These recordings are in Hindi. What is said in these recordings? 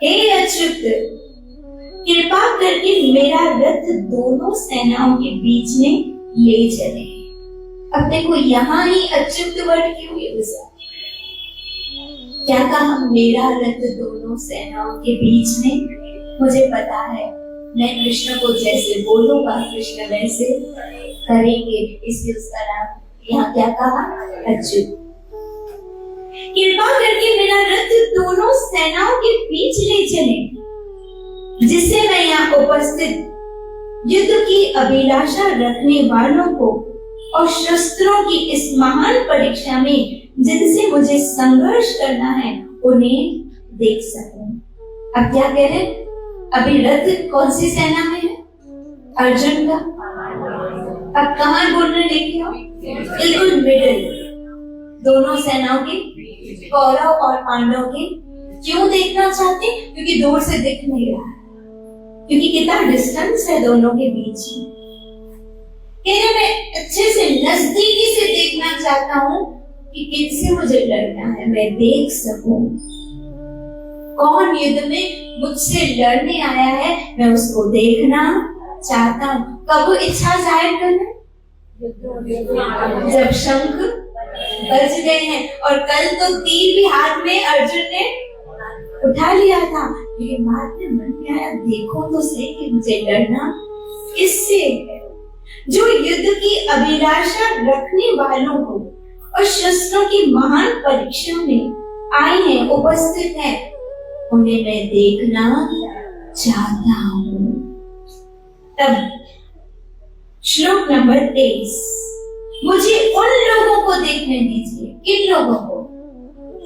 हे अच्युत, कृपा करके मेरा रथ दोनों सेनाओं के बीच में ले चले। अब देखो यहाँ ही अच्युत वर्ड क्यों यूज है? क्या कहा? मेरा रथ दोनों सेनाओं के बीच में। मुझे पता है मैं कृष्ण को जैसे बोलूंगा कृष्ण वैसे करेंगे, इसलिए उसका नाम यहाँ क्या कहा? अच्युत। कृपा करके मेरा रथ दोनों सेनाओं के बीच ले चले, जिससे मैं यहाँ उपस्थित युद्ध की अभिलाषा रखने वालों को और शस्त्रों की इस महान परीक्षा में जिनसे मुझे संघर्ष करना है उन्हें देख सकूं। अब क्या कह रहे? अभी रथ कौन सी सेना में है? अर्जुन का। अब कहां बोलने लेके हो? बिल्कुल मिडिल, दोनों सेनाओं के, कौरव और पांडव के। क्यों देखना चाहते? क्योंकि दूर से दिख नहीं रहा है, क्योंकि कितना डिस्टेंस है दोनों के बीच में। मैं अच्छे से नजदीकी से देखना चाहता हूँ कि किनसे मुझे लड़ना है, मैं देख सकूं कौन युद्ध में मुझसे लड़ने आया है, मैं उसको देखना चाहता हूँ। कब वो इच्छा जाहिर करना? जब शंख बज गए हैं। और कल तो तीर भी हाथ में अर्जुन ने उठा लिया था, लेकिन बाद में मन में आया देखो तो सही कि मुझे लड़ना किससे है। जो युद्ध की अभिलाषा रखने वालों को और शस्त्रों की महान परीक्षा में आए हैं, उपस्थित हैं, उन्हें मैं देखना चाहता हूँ। तब श्लोक नंबर 23, मुझे उन लोगों को देखने दीजिए। किन लोगों को?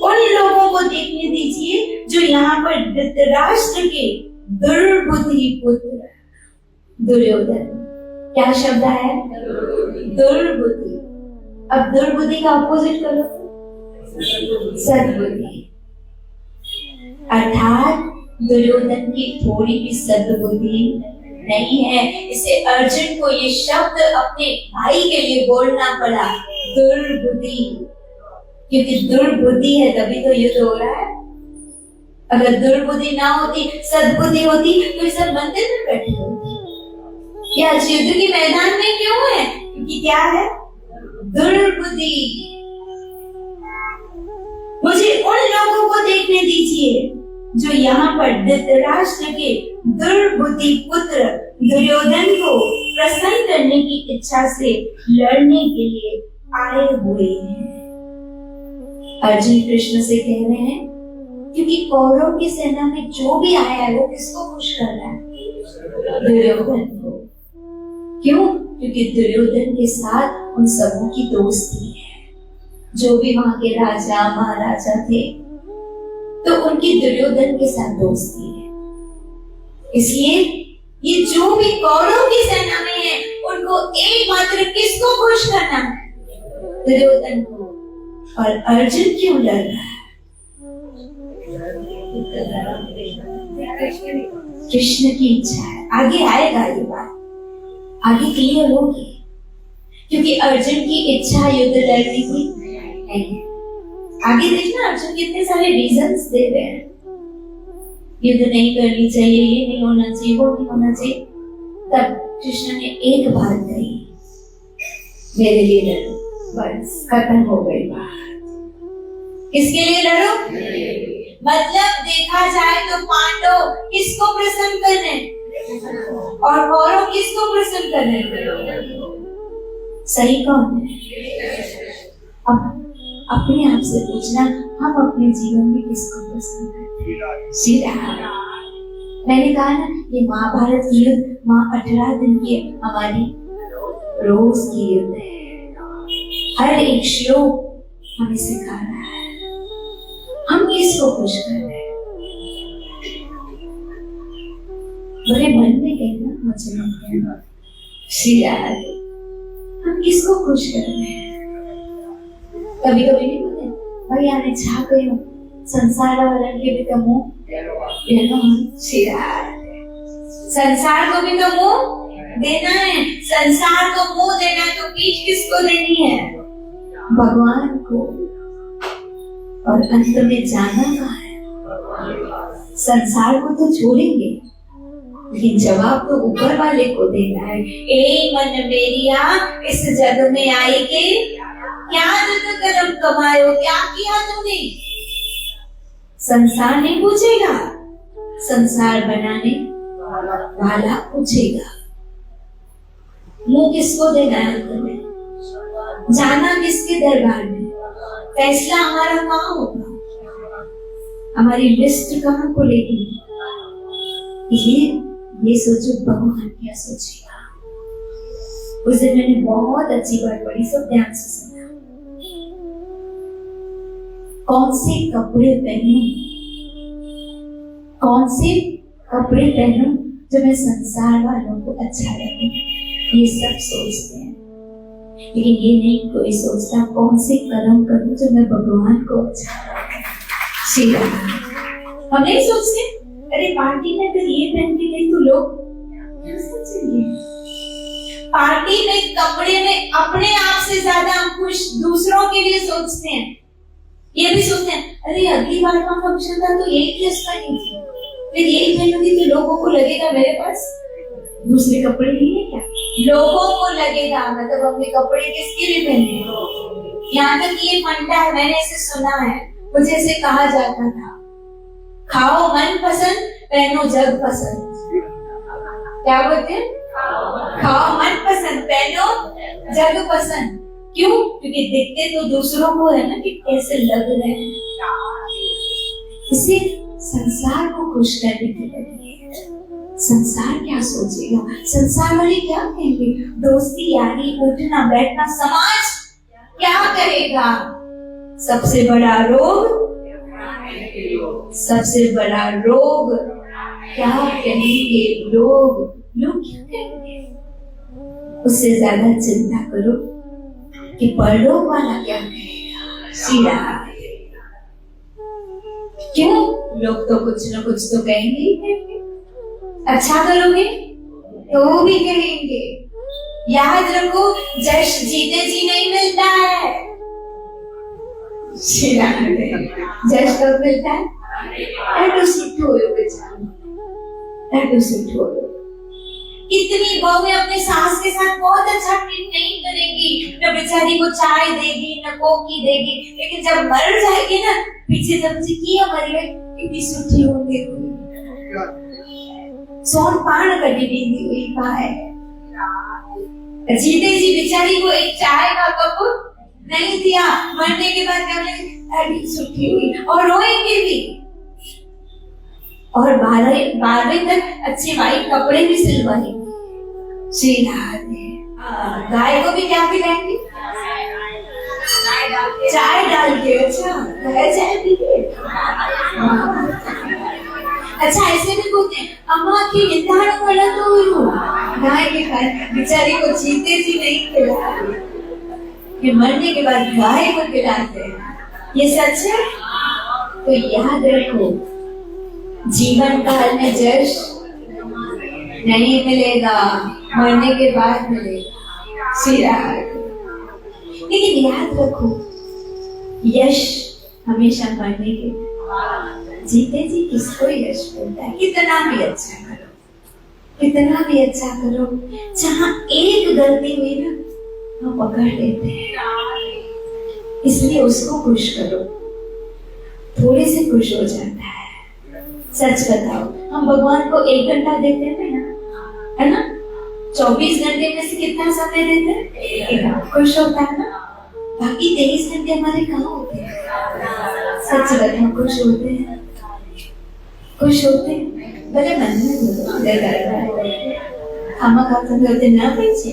उन लोगों को देखने दीजिए जो यहाँ पर धृतराष्ट्र के दुर्बुद्धि पुत्र दुर्योधन। क्या शब्द है? दुर्बुद्धि। अब दुर्बुद्धि का अपोजिट करो, सद्बुद्धि। अर्थात दुर्योधन की थोड़ी भी सद्बुद्धि नहीं है। इसे अर्जुन को ये शब्द अपने भाई के लिए बोलना पड़ा, दुर्बुद्धि, क्योंकि दुर्बुद्धि है तभी तो युद्ध हो रहा है। अगर दुर्बुद्धि ना होती, सद्बुद्धि होती तो ये सब मंदिर में बैठे होते। ये आज युद्ध के मैदान में क्यों है? क्योंकि क्या है? दुर्बुद्धि। मुझे उन लोगों को देखने दीजिए जो यहाँ पर धृतराष्ट्र के दुर्बुद्धि पुत्र दुर्योधन को प्रसन्न करने की इच्छा से लड़ने के लिए आए हुए हैं। अर्जुन कृष्ण से कह रहे हैं क्योंकि कौरव की सेना में जो भी आया है वो किसको खुश कर रहा है? दुर्योधन को। क्यों? क्योंकि दुर्योधन के साथ उन सबों की दोस्ती है। जो भी वहां के राजा महाराजा थे तो उनकी दुर्योधन के साथ दोस्ती है। इसलिए ये जो भी कौरव की सेना में है उनको एकमात्र किसको खुश करना है? दुर्योधन को। और अर्जुन क्यों लड़ रहा है? कृष्ण की इच्छा है। आगे आएगा ये बात, आगे क्लियर होगी, क्योंकि अर्जुन की इच्छा युद्ध लड़ने की नहीं। आगे देखना अर्जुन कितने सारे रीजंस दे रहे हैं। युद्ध नहीं करनी चाहिए, ये नहीं होना चाहिए, वो नहीं होना चाहिए। तब कृष्ण ने एक बात कही, मेरे लिए लड़ो। बस खत्म हो गई बात। किसके लिए लड़ो? मतलब देखा जाए तो पांडव किसको प्रसन्न करने और कौरव किसको प्रसन्न करने? सही कौन है? अब अपने आप से पूछना, हम अपने जीवन में किसको पसंद करते हैं? श्री राम। मैंने कहा ना, ये महाभारत की युद्ध 18 दिन की हमारी रोज की युद्ध है। हर एक श्लोक हमें सिखा रहा है हम किसको खुश कर रहे हैं। बड़े मन में कहना, मुझे मत कहना, श्री राम, हम किसको खुश कर रहे हैं? कभी कभी नहीं बोलते भाई आने छा गए संसार वाला के भी तो मुंह संसार को भी तो मुंह देना है। संसार को मुंह देना है तो पीठ किसको देनी है? भगवान को। और अंत में जाना कहाँ है? संसार को तो छोड़ेंगे, लेकिन जवाब तो ऊपर वाले को देना है। ए मन मेरिया, इस जग में आए के क्या जग कर्म कमायो, क्या किया तुमने? संसार नहीं पूछेगा, संसार बनाने वाला पूछेगा। मुंह किसको देना है तुम्हें? जाना किसके दरबार में? फैसला हमारा कहाँ होगा? हमारी लिस्ट कहाँ खुलेगी? ये सोचो भगवान क्या सोचेगा। उस दिन मैंने बहुत अच्छी बात पढ़ी, सब ध्यान से सुना। कौन से कपड़े पहनूं, कौन से कपड़े पहनूं जो मैं संसार वालों को अच्छा लगे, ये सब सोचते हैं, लेकिन ये नहीं कोई सोचता कौन से कर्म करूं जो मैं भगवान को अच्छा लगे। श्री राम। हम नहीं सोचते अरे पार्टी में अगर ये पहन के गई तो लोग क्या सोचेंगे? पार्टी में कपड़े में अपने आप से ज्यादा हम खुश दूसरों के लिए सोचते हैं। ये भी सोचते हैं अरे अगली बार का फंक्शन था तो यही ड्रेस पहनी थी, फिर यही पहनूंगी तो लोगों को लगेगा मेरे पास दूसरे कपड़े नहीं है क्या? लोगों को लगेगा, मतलब अपने कपड़े किसके लिए पहने? यहाँ तक ये फंडा है, मैंने इसे सुना है, मुझे इसे कहा जाता था, खाओ मन पसंद, पहनो जग पसंद। क्या बोलते हैं? खाओ मन पसंद, पहनो जग पसंद। क्यों? क्योंकि दिखते तो दूसरों को है ना कि कैसे लग रहे हैं। इसे संसार को खुश करने के लिए संसार क्या सोचेगा, संसार वाले क्या कहेंगे, दोस्ती यारी उठना बैठना समाज क्या कहेगा? सबसे बड़ा रोग, सबसे बड़ा रोग क्या कहेंगे लोग? लोग क्या कहेंगे? उससे ज्यादा चिंता करो कि परलोक वाला क्या कहेगा। सीधा क्यों? लोग तो कुछ ना कुछ तो कहेंगे ही कहेंगे। अच्छा करोगे तो वो भी कहेंगे। याद रखो जश जीते जी नहीं मिलता है, जश कब मिलता है? इतनी बहुएं अपने सास के साथ बहुत अच्छा ट्रीट नहीं करेगी, न बेचारी को चाय देगी न कोकी देगी, लेकिन जब मर जाएगी ना, पीछे जब मुझे किया मरी इतनी सुठी होंगे, सोन पान कटी दी हुई पाए, जीते जी बेचारी को एक चाय का कप नहीं दिया, मरने के बाद क्या सुठी हुई और रोएंगे भी, और 12 तक अच्छे वाइट कपड़े भी सिलवाएंगे। गाय को भी क्या पिलाएंगे? चाय डाल के। अच्छा गाय चाय पीते? अच्छा ऐसे भी बोलते हैं अम्मा की निंदाण वाला तो गाय के खाए, बेचारी को जीते जी नहीं खिलाते, ये मरने के बाद गाय को खिलाते हैं। ये सच है? तो याद रखो जीवन काल में जश नहीं मिलेगा, मरने के बाद मिलेगा। लेकिन याद रखो यश हमेशा मरने के, जीते जी किसको यश मिलता है? कितना भी अच्छा करो, कितना भी अच्छा करो, जहां एक गलती हुई ना हम पकड़ लेते हैं, इसलिए उसको खुश करो, थोड़े से खुश हो जाता है। सच बताओ हम भगवान को 1 घंटा देते हैं ना, है ना? 24 घंटे में से कितना समय देते हैं? खुश होता है ना? बाकी 23 घंटे हमारे कहाँ होते हैं? सच बताओ खुश होते हैं? खुश होते हैं? भले मन में हम होते ना बच्चे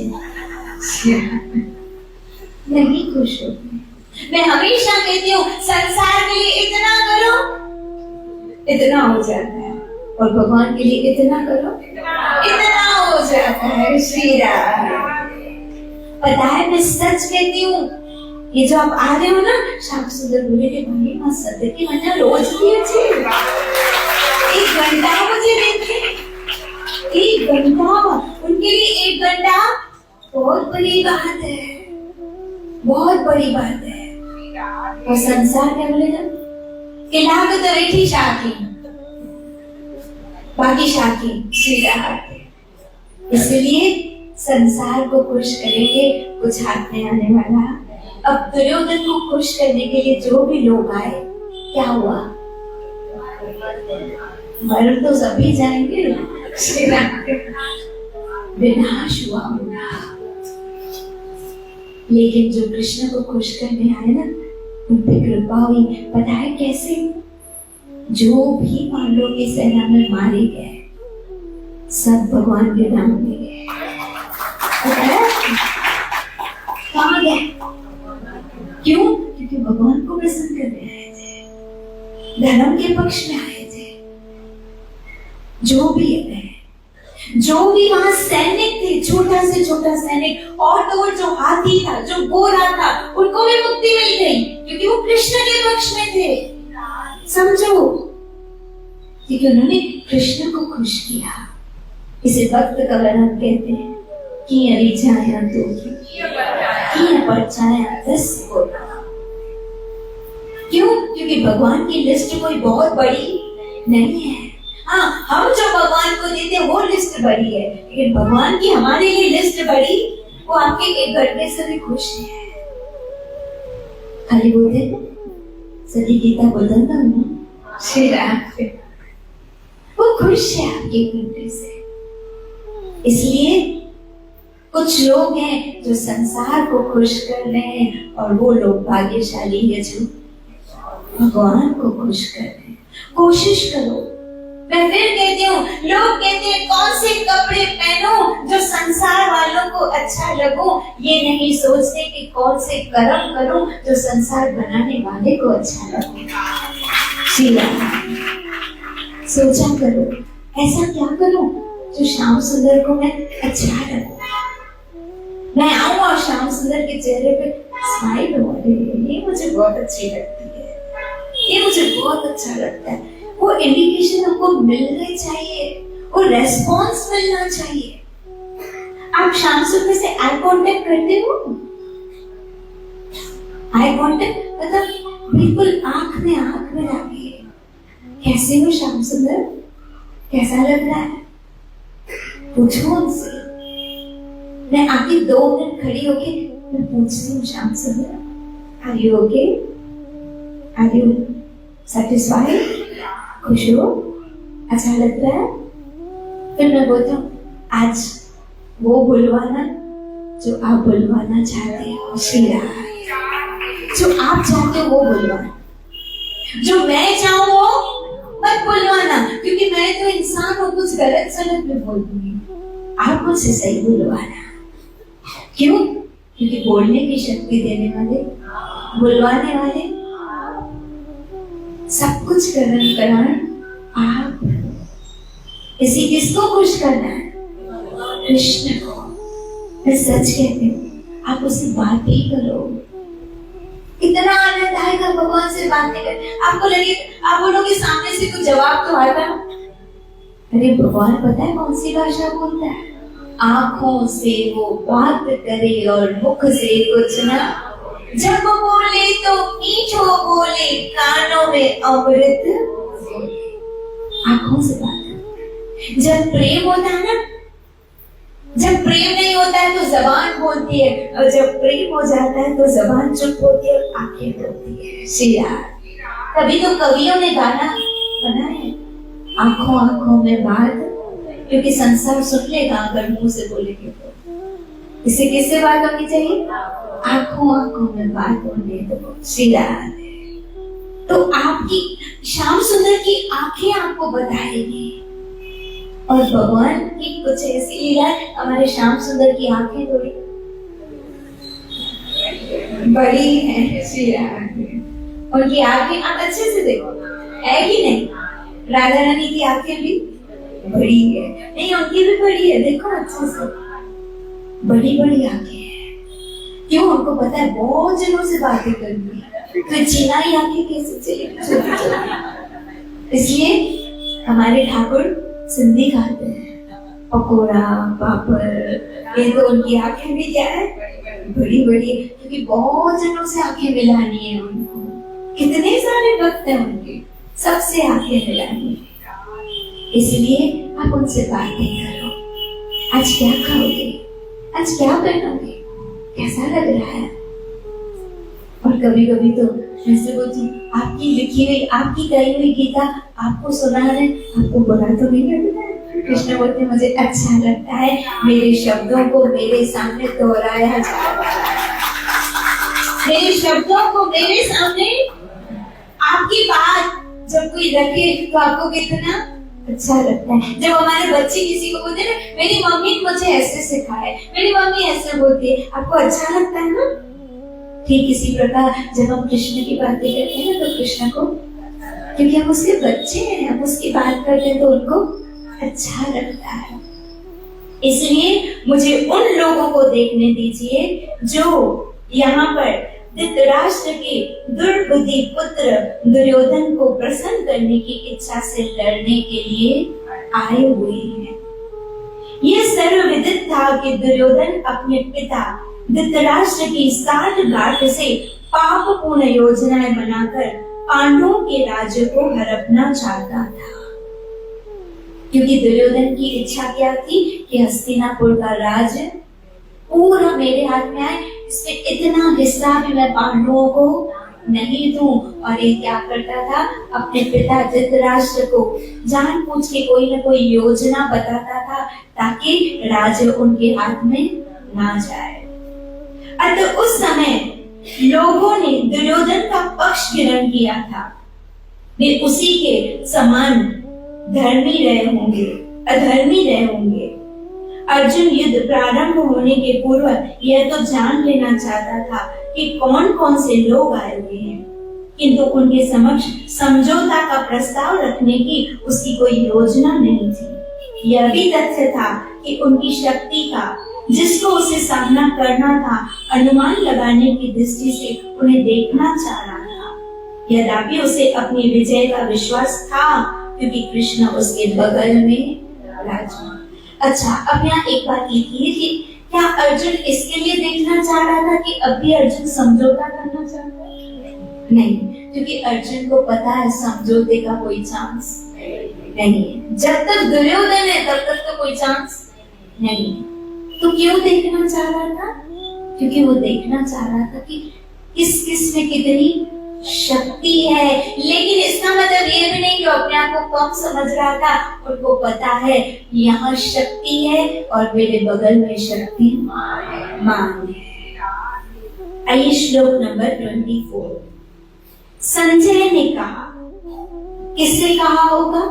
नहीं खुश होते। मैं हमेशा कहती हूँ संसार के लिए इतना करो, इतना हो जाता है, और भगवान के लिए इतना करो, इतना हो जाता है। श्री राम। पता है मैं सच कहती हूँ, ये जो आप आ रहे हो ना शाम सुंदर बोले के भाई मां सत्य की मना रोज की अच्छी 1 घंटा मुझे देते, 1 घंटा उनके लिए 1 घंटा बहुत बड़ी बात है, बहुत बड़ी बात है। और संसार क्या बोलेगा? किला तो बैठी शादी बाकी शाखी श्रीराम थे। इसलिए संसार को खुश करेंगे कुछ हाथ में आने वाला। अब दुर्योधन को खुश करने के लिए जो भी लोग आए, क्या हुआ? मर तो सभी जाएंगे, श्रीराम विनाश हुआ उनका। लेकिन जो कृष्ण को खुश करने आए ना, उन पे कृपा हुई। पता है कैसे? जो भी पांडवों की सेना में मारे गए सब भगवान के नाम में गए। कहाँ गए? क्यों? क्योंकि भगवान को प्रसन्न करने आए थे, धर्म के पक्ष में आए थे। जो भी है, जो भी वहां सैनिक थे, छोटा से छोटा सैनिक, और तो और जो हाथी था, जो गोरा था, उनको भी मुक्ति मिल गई क्योंकि वो कृष्ण के पक्ष में थे। समझो, क्योंकि उन्होंने कृष्ण को खुश किया। इसे भक्त का वर्णन कहते हैं कि अरिचाया तो कि परचाया दस को। क्यों? क्योंकि भगवान की लिस्ट कोई बहुत बड़ी नहीं है। हाँ, हम जो भगवान को देते हैं वो लिस्ट बड़ी है, लेकिन भगवान की हमारे लिए लिस्ट बड़ी, वो आपके एक घंटे से भी खुश है। खाली बोलते सती गीता बोलता था श्री राम, वो खुश है आपके एक घंटे से। इसलिए कुछ लोग हैं जो संसार को खुश कर रहे हैं, और वो लोग भाग्यशाली है जो भगवान को खुश कर रहे हैं। कोशिश करो। मैं फिर कहती हूँ, लोग कहते हैं कौन से कपड़े पहनो जो संसार वालों को अच्छा लगो, ये नहीं सोचते कि कौन से कर्म करूं जो संसार बनाने वाले को अच्छा लगे। सोचा करो, ऐसा क्या करूं जो श्याम सुंदर को मैं अच्छा लगूं। मैं आऊं और श्याम सुंदर के चेहरे पे स्माइल हो, ये मुझे बहुत अच्छी लगती है, ये मुझे बहुत अच्छा लगता है। वो इंडिकेशन हमको मिलना चाहिए, वो रेस्पॉन्स मिलना चाहिए। आप श्याम सुंदर से आई कांटेक्ट करते हो? आई कांटेक्ट मतलब बिल्कुल आंख में लाके, कैसे हो श्याम सुंदर, कैसा लग रहा है, पूछो उनसे। मैं आगे 2 मिनट खड़ी होके मैं पूछती हूँ, Shyam Sundar are you okay, are you satisfied, खुश हो, अच्छा लग रहा है? फिर मैं बोलता हूँ आज वो बुलवाना जो आप बुलवाना चाहते हो, श्रीराम, जो आप चाहते हो वो बुलवाना, जो मैं चाहूँ वो मत बुलवाना, क्योंकि मैं तो इंसान हूँ, कुछ गलत सलत में बोल दूंगी। आप मुझसे सही बुलवाना। क्यों? क्योंकि बोलने की शक्ति देने वाले, बुलवाने वाले, सब कुछ करान आप। इसी किसको खुश करना है? कृष्ण को। मैं सच कहती हूँ, आप उससे बात ही करो, इतना आनंद आएगा भगवान से बातें कर। आपको लगे, आप बोलोगे सामने से कुछ जवाब तो आता। अरे भगवान पता है कौन सी भाषा बोलता है? आंखों से वो बात करे और मुख से कुछ ना, जब बोले तो मीठो बोले, कानों में अमृत। आंखों से बात। जब प्रेम होता है ना, जब प्रेम नहीं होता है तो जबान बोलती है, और जब प्रेम हो जाता है तो जबान चुप होती है और आंखें बोलती है। श्रीराम। तभी तो कवियों ने गाना बनाया, आंखों आंखों में बात, क्योंकि संसार सुन लेगा अगर मुंह से बोलेंगे तो। इससे किससे बात होनी चाहिए? आंखों आंखों में बात होने दो। श्रीराम। तो आपकी श्याम सुंदर की आंखें आपको बताएगी, और भगवान की कुछ ऐसी लीला, हमारे श्याम सुंदर की आंखें थोड़ी बड़ी है। श्रीराम। उनकी आंखें आप अच्छे से देखो, है कि नहीं? राधा रानी की आंखें भी बड़ी है, नहीं उनकी भी बड़ी है, देखो अच्छे से, बड़ी बड़ी आंखें हैं। क्यों? उनको पता है बहुत जनों से बातें करनी है, तो चिनाई आंखें कैसे चलेगी? इसलिए हमारे ठाकुर सिंधी खाते हैं, पकोड़ा पापड़, ये तो उनकी आंखें भी क्या है, बड़ी बड़ी, क्योंकि बहुत जनों से आंखें मिलानी है उनको। कितने सारे भक्त हैं उनके, सबसे आंखें मिलानी है। इसलिए आप उनसे बातें करो। आज क्या खाओगे, आज क्या पहनोगे, कैसा लग रहा है। और कभी कभी तो ऐसे बोलती हूँ, आपकी लिखी हुई, आपकी कही हुई गीता आपको सुनाने आपको बुरा तो नहीं लगता है? कृष्ण बोलते मुझे अच्छा लगता है, मेरे शब्दों को मेरे सामने दोहराया जा रहा है, मेरे शब्दों को मेरे सामने, आपकी बात जब कोई रखे तो आपको कितना अच्छा लगता है। जब हमारे बच्चे किसी को बोलते हैं ना, मेरी मम्मी ने मुझे ऐसे सिखाया, मेरी मम्मी ऐसे बोलती है, आपको अच्छा लगता है ना। ठीक इसी प्रकार जब हम कृष्ण की बातें करते हैं ना, तो कृष्ण को, क्योंकि हम उसके बच्चे हैं, हम उसकी बात करते हैं तो उनको अच्छा लगता है। इसलिए मुझे उन लोगों को देखने दीजिए जो यहाँ पर धृतराष्ट्र के दुर्बुद्धि पुत्र दुर्योधन को प्रसन्न करने की इच्छा से लड़ने के लिए आए हुए हैं। यह सर्वविदित था कि दुर्योधन अपने पिता धृतराष्ट्र की साठगांठ से पापपूर्ण योजनाएं बनाकर पांडवों के राज्य को हड़पना चाहता था। क्योंकि दुर्योधन की इच्छा क्या थी कि हस्तिनापुर का राज्य पूरा मेरे हाथ में आए, इसमें इतना हिस्सा भी मैं पांडवों को नहीं दूं। और ये क्या करता था, अपने पिता धृतराष्ट्र को जानबूझ के कोई ना कोई योजना बताता था ताकि राज्य उनके हाथ में ना जाए। अतः उस समय लोगों ने दुर्योधन का पक्ष ग्रहण किया था। वे उसी के समान धर्मी रहे होंगे, अधर्मी रहे होंगे। अर्जुन युद्ध प्रारंभ होने के पूर्व यह तो जान लेना चाहता था कि कौन कौन से लोग आए हुए हैं, किंतु उनके समक्ष समझौता का प्रस्ताव रखने की उसकी कोई योजना नहीं थी। यह भी तथ्य था कि उनकी शक्ति का, जिसको उसे सामना करना था, अनुमान लगाने की दृष्टि से उन्हें देखना चाह रहा था। यद्यपि उसे अपनी विजय का विश्वास था, क्योंकि कृष्ण उसके बगल में विराजमान। अच्छा, अब यहाँ एक बात लिखी है कि क्या अर्जुन इसके लिए देखना चाह रहा था कि अब भी अर्जुन समझौता करना चाहता है? नहीं, क्योंकि अर्जुन को पता है समझौते का कोई चांस नहीं है। जब तक दुर्योधन है तब तक तो कोई चांस नहीं। तो क्यों देखना चाह रहा था? क्योंकि वो देखना चाह रहा था कि किस किस में कितनी शक्ति है। लेकिन इसका मतलब ये भी नहीं कि अपने आप को कम समझ रहा था। उनको पता है यहाँ शक्ति है और मेरे बगल में शक्ति मान है। आइए श्लोक नंबर 24। संजय ने कहा, किससे कहा होगा?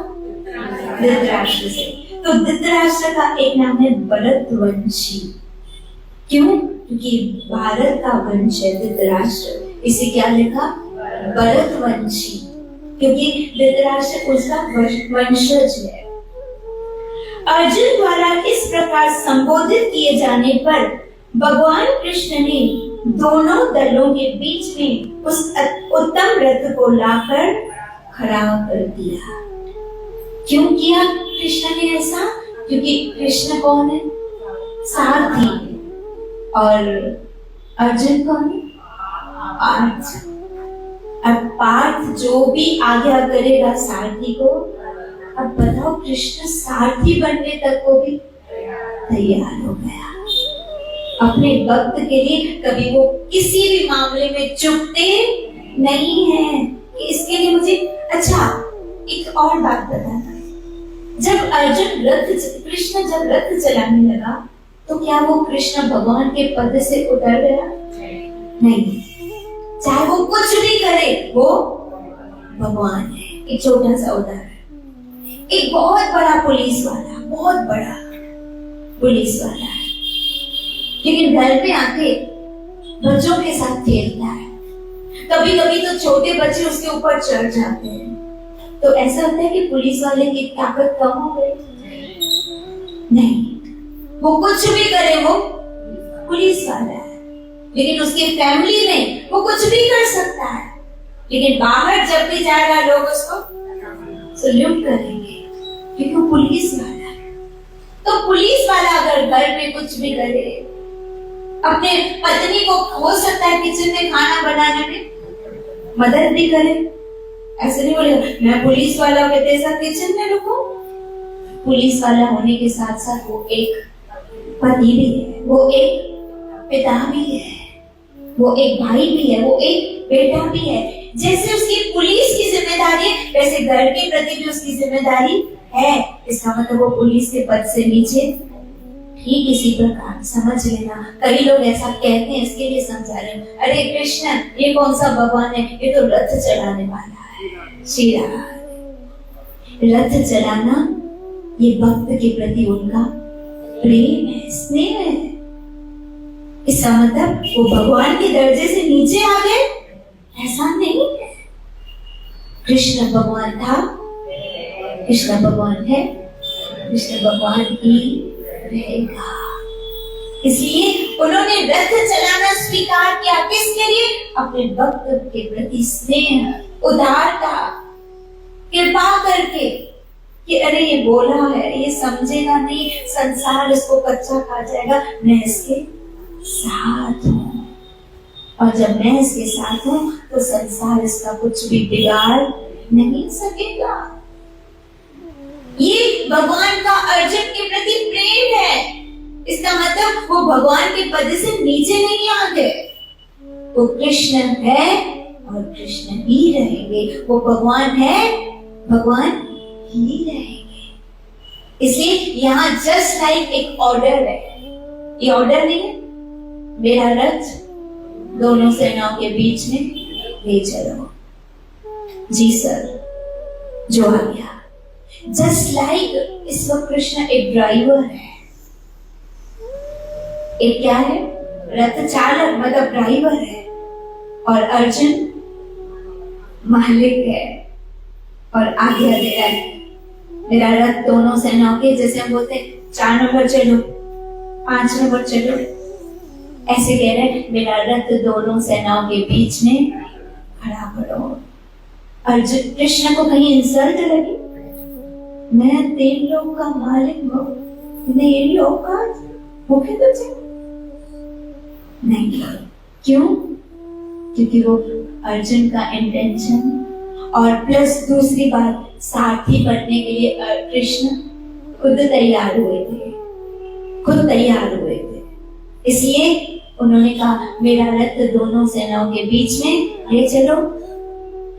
धृतराष्ट्र से। तो धृतराष्ट्र का एक नाम है भरतवंशी। क्यों? क्योंकि भारत का वंश है धृतराष्ट्र, इसे क्या लिखा? भरतवंशी, क्योंकि धृतराष्ट्र उसका वंशज है। अर्जुन द्वारा इस प्रकार संबोधित किए जाने पर भगवान कृष्ण ने दोनों दलों के बीच में उस उत्तम रथ को लाकर खड़ा कर दिया। क्यों किया कृष्ण ने ऐसा? क्योंकि कृष्ण कौन है? सारथी। और अर्जुन कौन है? पार्थ। अब पार्थ जो भी आज्ञा करेगा सारथी को, अब बताओ कृष्ण सारथी बनने तक को भी तैयार हो गया। अपने भक्त के लिए कभी वो किसी भी मामले में चुकते नहीं है कि इसके लिए मुझे। अच्छा, एक और बात बताना, जब अर्जुन कृष्ण जब रथ चलाने लगा तो क्या वो कृष्ण भगवान के पद से उतर गया? नहीं, चाहे वो कुछ भी करे, वो भगवान है। एक छोटा सा उदाहरण, एक बहुत बड़ा पुलिस वाला, बहुत बड़ा पुलिस वाला है, लेकिन घर पे आके बच्चों के साथ खेलता है। कभी कभी तो छोटे बच्चे उसके ऊपर चढ़ जाते हैं। तो ऐसा होता है कि पुलिस वाले की ताकत कम हो गई? नहीं, वो कुछ भी करे, वो पुलिस वाला है। लेकिन उसकी फैमिली में वो कुछ भी कर सकता है, लेकिन बाहर जब भी जाएगा लोग उसको सल्यूट करेंगे, क्योंकि वो पुलिस वाला है। तो पुलिस वाला अगर घर में कुछ भी करे, अपने पत्नी को हो सकता है किचन में खाना बनाने में मदद भी करे। ऐसे नहीं बोलेगा मैं पुलिस वाला के जैसा किचन में रुकूं, पुलिस वाला होने के साथ साथ वो एक पति भी है, वो एक पिता भी है, वो एक भाई भी है, वो एक बेटा भी है। जैसे उसकी पुलिस की जिम्मेदारी है, वैसे घर के प्रति भी उसकी जिम्मेदारी है। इसका मतलब वो पुलिस के पद से नीचे ठीक इसी प्रकार समझ लेना। कई लोग ऐसा कहते हैं, इसके लिए समझा रहे हैं, अरे कृष्ण ये कौन सा भगवान है, ये तो रथ चलाने वाला है। श्री राम, रथ चलाना ये भक्त के प्रति उनका प्रेम है, स्नेह है। इसका मतलब वो भगवान के दर्जे से नीचे आ गए, ऐसा नहीं है। कृष्ण भगवान था, कृष्ण भगवान है, कृष्ण भगवान ही रहेगा। इसलिए उन्होंने रथ चलाना स्वीकार किया। किसके लिए? अपने भक्त के प्रति स्नेह, उदारता, कृपा करके कि अरे ये बोला है, ये समझेगा नहीं, संसार इसको कच्चा खा जाएगा, मैं इसके साथ हूं। और जब मैं इसके साथ हूं तो संसार इसका कुछ भी बिगाड़ नहीं सकेगा। ये भगवान का अर्जुन के प्रति प्रेम है। इसका मतलब वो भगवान के पद से नीचे नहीं आ गए। वो कृष्ण है और कृष्ण ही रहेंगे। वो भगवान है, भगवान ही रहेंगे। इसलिए यहाँ जस्ट लाइक एक ऑर्डर है। ये ऑर्डर नहीं है, मेरा रथ दोनों सेनाओं के बीच में ले चलो। जी सर, जो आ गया। जस्ट लाइक इस वक्त कृष्ण एक ड्राइवर है, एक क्या है, रथ चालक मतलब ड्राइवर है, और अर्जुन मालिक है और आज्ञा दे रहा है। मेरा रथ दोनों सेनाओं के, जैसे हम बोलते हैं 4 नंबर चलो, 5 नंबर चलो, ऐसे कह रहे हैं मेरा रथ दोनों सेनाओं के बीच में खड़ा करो। अर्जुन, कृष्ण को कहीं इंसल्ट लगी? मैं 3 लोग का मालिक हूं, मेरी औकात मुख्य तुझे नहीं। क्यों? क्योंकि वो अर्जुन का इंटेंशन, और प्लस दूसरी बात, सारथी बनने के लिए कृष्ण खुद तैयार हुए थे, खुद तैयार हुए थे। इसलिए उन्होंने कहा मेरा रथ दोनों सेनाओं के बीच में ले चलो।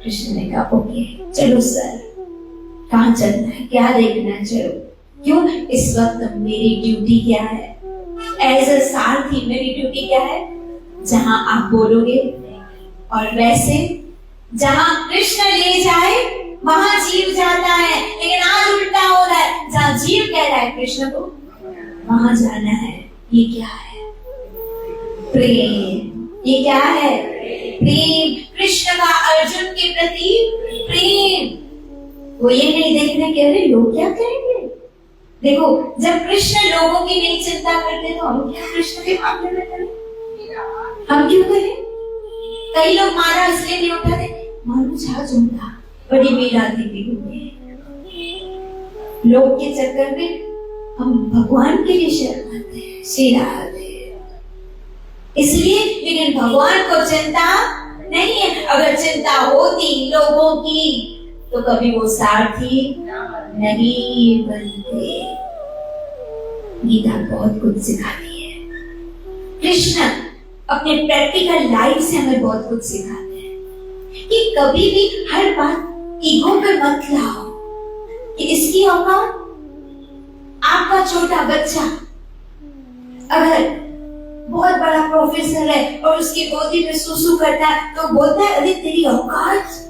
कृष्ण ने कहा ओके चलो सर, कहाँ चलना है, क्या देखना है, चलो। क्यों? इस वक्त मेरी ड्यूटी क्या है, एज अ सारथी मेरी ड्यूटी क्या है, जहां आप बोलोगे, और वैसे जहां कृष्ण ले जाए वहां जीव जाता है। लेकिन आज उल्टा हो रहा है, जहां जीव कह रहा है कृष्ण को वहां जाना है। ये क्या है? प्रेम। ये क्या है? प्रेम। कृष्ण का अर्जुन के प्रति प्रेम। वो ये नहीं देखने के अरे लोग क्या कहेंगे। देखो, जब कृष्ण लोगों की नहीं चिंता करते तो हम क्या कृष्ण के मामले में करें? हम क्यों करें? कई लोग मारा इसलिए नहीं उठाते, मारू जहाज उठा, बड़ी मीरा देवी हुई। लोग के चक्कर में हम भगवान के लिए शर्माते हैं। श्री राधे। इसलिए, लेकिन भगवान को चिंता नहीं है। अगर चिंता होती लोगों की तो कभी वो सारथी नहीं बनते। गीता बहुत कुछ सिखाती है। कृष्ण अपने प्रैक्टिकल लाइफ से हमें बहुत कुछ सिखाते हैं कि कभी भी हर बात ईगो पे मत लाओ कि इसकी औकात। आपका छोटा बच्चा अगर बहुत बड़ा प्रोफेसर है और उसकी गोदी में सुसु करता है तो बोलता है अरे तेरी औकात,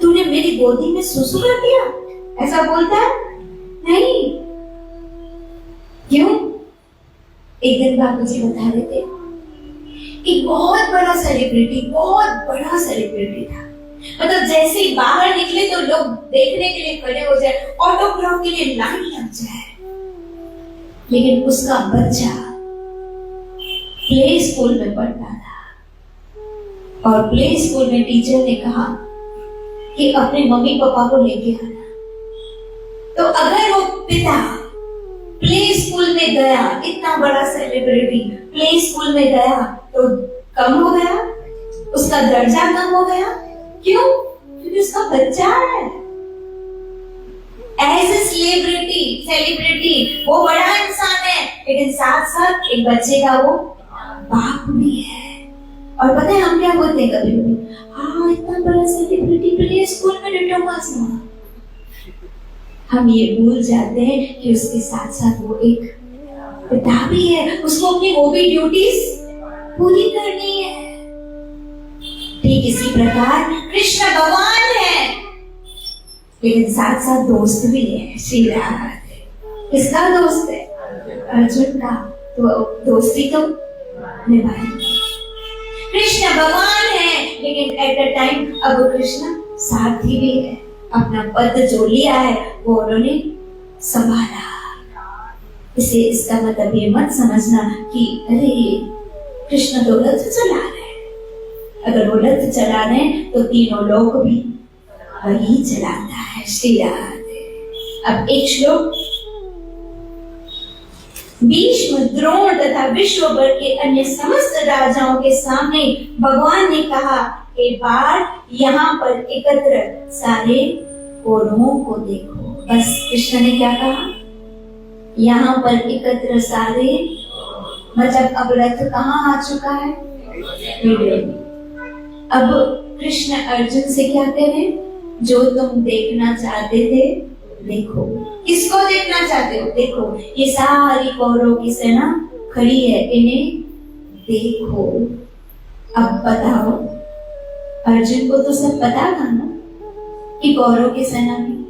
तूने मेरी गोदी में सुसु कर दिया, ऐसा बोलता है? नहीं। क्यों? एक दिन बाप मुझे बता रहे थे, एक बहुत बड़ा सेलिब्रिटी था। मतलब जैसे ही बाहर निकले तो लोग देखने के लिए खड़े हो जाए, ऑटोग्राफ के लिए लाइन लग जाए। लेकिन उसका बच्चा प्ले स्कूल में पढ़ता था और प्ले स्कूल में टीचर ने कहा कि अपने मम्मी पापा को लेके आना। तो अगर वो पिता प्ले स्कूल में गया, इतना बड़ा सेलिब्रिटी प्ले स्कूल में गया तो कम हो गया, उसका दर्जा कम हो गया। क्यों? क्योंकि उसका बच्चा है। एज ए सेलिब्रिटी वो बड़ा इंसान है, लेकिन साथ साथ एक बच्चे का वो बाप भी है। और पता है हम क्या बोलते हैं कभी कभी, हाँ इतना बड़ा सेलिब्रिटी प्ले स्कूल में डिटोमास हुआ। हम ये भूल जाते हैं कि उसके साथ साथ वो एक पिता भी है, उसको अपनी वो भी ड्यूटीज पूरी करनी है। ठीक इसी प्रकार कृष्ण भगवान है, लेकिन साथ साथ दोस्त भी है। श्री राधा किसका दोस्त है? अर्जुन का। तो दोस्ती तो निभाएंगे। कृष्ण भगवान है, लेकिन एट द टाइम अब कृष्ण सारथी भी है। अपना पद जो लिया है वो उन्होंने संभाला। इसे इसका मतलब ये मत समझना कि अरे कृष्ण तो रथ चला रहे हैं। अगर वो रथ चला रहे हैं तो तीनों लोग भी वही चलाता है। श्री राधे। अब एक श्लोक भीष्म, द्रोण तथा विश्व भर के अन्य समस्त राजाओं के सामने भगवान ने कहा, एक बार यहाँ पर एकत्र सारे कौरवों को देखो। बस कृष्ण ने क्या कहा? यहाँ पर एकत्र सारे, मतलब अब रथ कहाँ आ चुका है? अब कृष्ण अर्जुन से क्या कह रहे हैं? जो तुम देखना चाहते थे देखो। किसको देखना चाहते हो? देखो ये सारी कौरवों की सेना खड़ी है, इन्हें देखो। अब बताओ, अर्जुन को तो सब पता था ना कि कौरव की सेना में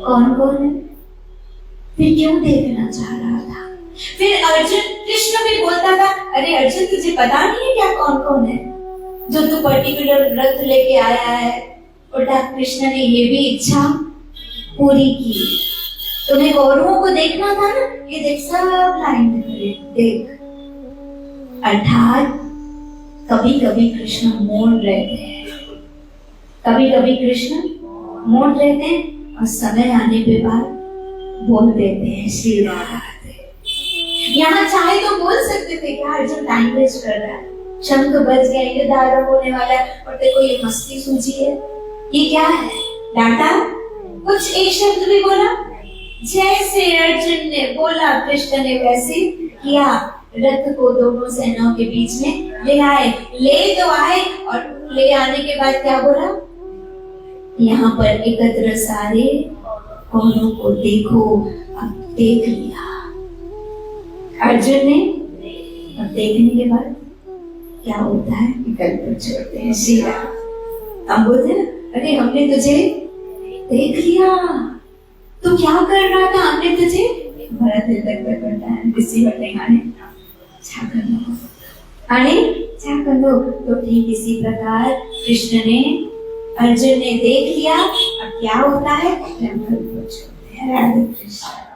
कौन कौन है, फिर क्यों देखना चाह रहा था? फिर अर्जुन, कृष्ण भी बोलता था, अरे अर्जुन तुझे पता नहीं है क्या कौन कौन है जो तू पर्टिकुलर रथ लेके आया है? उल्टा कृष्ण ने ये भी इच्छा पूरी की। तुम्हें कौरवों को देखना था ना, ये देख सब लाइन में खड़े, देख। अर्थात कभी कभी कृष्ण मोड़ रहते हैं, कभी कभी कृष्ण मोड़ रहते हैं और समय आने पे बाद बोल देते हैं। श्री राधे। यहाँ चाहे तो बोल सकते थे कि अर्जुन टाइम वेस्ट कर रहा है, शंख बज गए, युद्ध आरंभ होने वाला है और देखो ये मस्ती सूझी है, ये क्या है? डांटा? कुछ एक शब्द भी बोला? जैसे अर्जुन ने बोला कृष्ण ने वैसे किया। रथ को दोनों सेनाओं के बीच में ले आए। ले तो आए और ले आने के बाद क्या बोला? यहाँ पर एकत्र सारे कौरवों को देखो। अब देख लिया अर्जुन ने। अब देखने के बाद क्या होता है? विकल्प पर छोड़ते हैं। श्री राम। हम बोलते हैं अरे हमने तुझे देख लिया, तू क्या कर रहा था? हमने तुझे बड़ा दिल तक करता है किसी बड़े गाने तो ठीक इसी प्रकार कृष्ण ने, अर्जुन ने देख लिया। अब क्या होता है? राधे कृष्ण।